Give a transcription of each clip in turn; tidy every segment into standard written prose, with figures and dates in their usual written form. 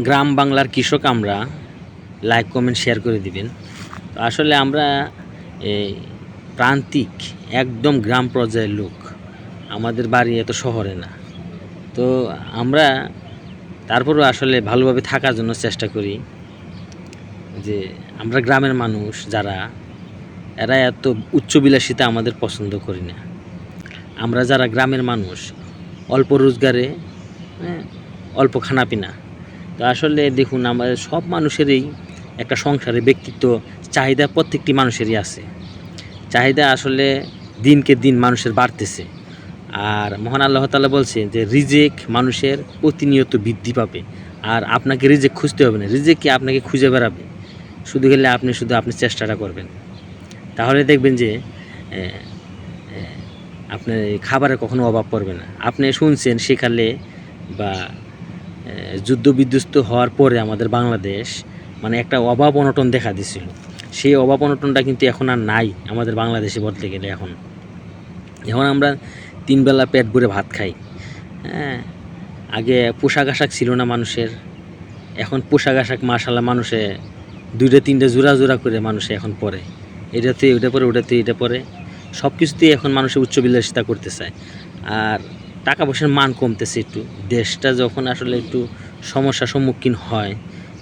গ্রাম বাংলার কৃষক আমরা, লাইক কমেন্ট শেয়ার করে দিবেন। তো আসলে আমরা এই প্রান্তিক একদম গ্রাম পর্যায়ের লোক, আমাদের বাড়ি এত শহরে না। তো আমরা তারপরেও আসলে ভালোভাবে থাকার জন্য চেষ্টা করি। যে আমরা গ্রামের মানুষ যারা, এরা এত উচ্চবিলাসিতা আমাদের পছন্দ করি না। আমরা যারা গ্রামের মানুষ, অল্প রোজগারে অল্প খানাপিনা। তো আসলে দেখুন, আমাদের সব মানুষেরই একটা সংসারে ব্যক্তিত্ব চাহিদা প্রত্যেকটি মানুষেরই আছে। চাহিদা আসলে দিনকে দিন মানুষের বাড়তেছে। আর মহান আল্লাহ তাআলা বলছে যে রিজেক মানুষের প্রতিনিয়ত বৃদ্ধি পাবে। আর আপনাকে রিজেক খুঁজতে হবে না, রিজেক কি আপনাকে খুঁজে বেড়াবে। শুধু গেলে আপনি আপনি চেষ্টাটা করবেন, তাহলে দেখবেন যে আপনার খাবারের কখনো অভাব পড়বে না। আপনি শুনছেন সেকালে বা যুদ্ধ বিধ্বস্ত হওয়ার পরে আমাদের বাংলাদেশ মানে একটা অভাব অনটন দেখা দিছিল। সেই অভাব অনটনটা কিন্তু এখন আর নাই আমাদের বাংলাদেশে বলতে গেলে। এখন আমরা 3 বেলা পেট ভরে ভাত খাই। হ্যাঁ, আগে পোশাক আশাক ছিল না মানুষের, এখন পোশাক আশাক মাশাআল্লাহ মানুষে 2টা 3টা জোড়া জোড়া করে মানুষে এখন পরে, এটাতে ওইটা পরে, ওটাতে এটা পরে। সব কিছুতেই এখন মানুষের উচ্চবিলাসিতা করতে চায়। আর টাকা পয়সার মান কমতেছে একটু। দেশটা যখন আসলে একটু সমস্যার সম্মুখীন হয়,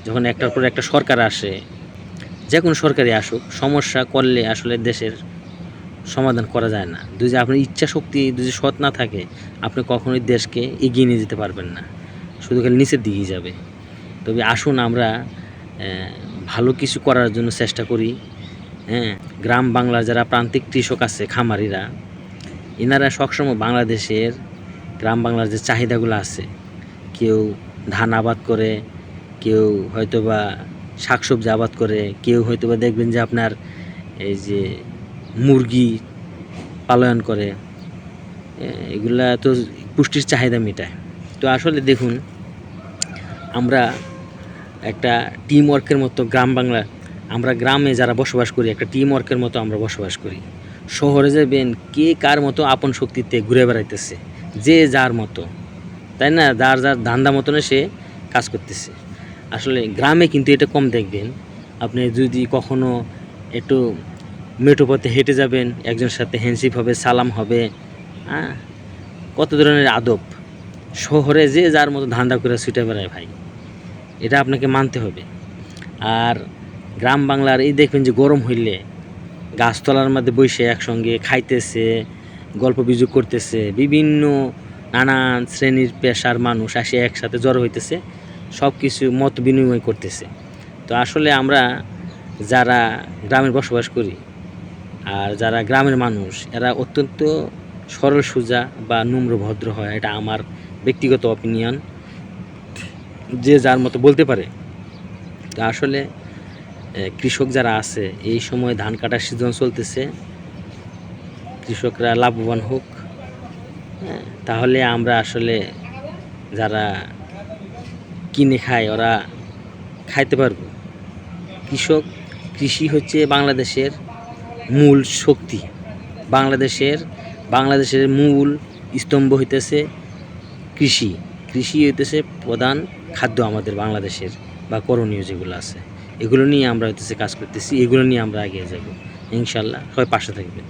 যখন একটার পর একটা সরকার আসে, যে কোনো সরকারই আসুক, সমস্যা করলে আসলে দেশের সমাধান করা যায় না। যদি আপনার ইচ্ছা শক্তি যদি সৎ না থাকে, আপনি কখনোই দেশকে এগিয়ে নিয়ে যেতে পারবেন না, শুধু খালি নিচের দিকেই যাবে। তবে আসুন আমরা ভালো কিছু করার জন্য চেষ্টা করি। হ্যাঁ, গ্রাম বাংলার যারা প্রান্তিক কৃষক আছে, খামারিরা, এনারা সবসময় বাংলাদেশের গ্রাম বাংলার যে চাহিদাগুলো আছে, কেউ ধান আবাদ করে, কেউ হয়তোবা শাকসবজি আবাদ করে, কেউ হয়তোবা দেখবেন যে আপনার এই যে মুরগি পালন করে, এগুলা তো পুষ্টির চাহিদা মেটায়। তো আসলে দেখুন, আমরা একটা টিম ওয়ার্কের মতো গ্রাম বাংলা, আমরা গ্রামে যারা বসবাস করি একটা টিম ওয়ার্কের মতো আমরা বসবাস করি। শহরে যাবেন কে কার মতো আপন শক্তিতে ঘুরে বেড়াইতেছে, যে যার মতো, তাই না? যার যার ধান্দা মতনে সে কাজ করতেছে। আসলে গ্রামে কিন্তু এটা কম দেখবেন। আপনি যদি কখনো একটু মেঠো পথে হেঁটে যাবেন, একজনের সাথে হ্যান্ডশেক হবে, সালাম হবে, হ্যাঁ, কত ধরনের আদব। শহরে যে যার মতো ধান্দা করে ছুটে বেড়ায় ভাই, এটা আপনাকে মানতে হবে। আর গ্রাম বাংলার এই দেখবেন যে গরম হইলে গাছতলার মধ্যে বসে একসঙ্গে খাইতেছে, গল্প বিযোগ করতেছে, বিভিন্ন নানান শ্রেণীর পেশার মানুষ আসে একসাথে জড়ো হইতেছে, সব কিছু মত বিনিময় করতেছে। তো আসলে আমরা যারা গ্রামে বসবাস করি আর যারা গ্রামের মানুষ, এরা অত্যন্ত সরল সোজা বা নম্র ভদ্র হয়। এটা আমার ব্যক্তিগত অপিনিয়ন, যে যার মতো বলতে পারে। তো আসলে কৃষক যারা আছে, এই সময় ধান কাটার সিজন চলতেছে, কৃষকরা লাভবান হোক। হ্যাঁ, তাহলে আমরা আসলে যারা কিনে খায় ওরা খাইতে পারবো। কৃষি হচ্ছে বাংলাদেশের মূল শক্তি। বাংলাদেশের মূল স্তম্ভ হইতেছে কৃষি। কৃষি হইতেছে প্রধান খাদ্য আমাদের বাংলাদেশের, বা করণীয় যেগুলো আছে, এগুলো নিয়ে আমরা হইতেছে কাজ করতেছি, এগুলো নিয়ে আমরা এগিয়ে যাব ইনশাল্লাহ। সবাই পাশে থাকবেন।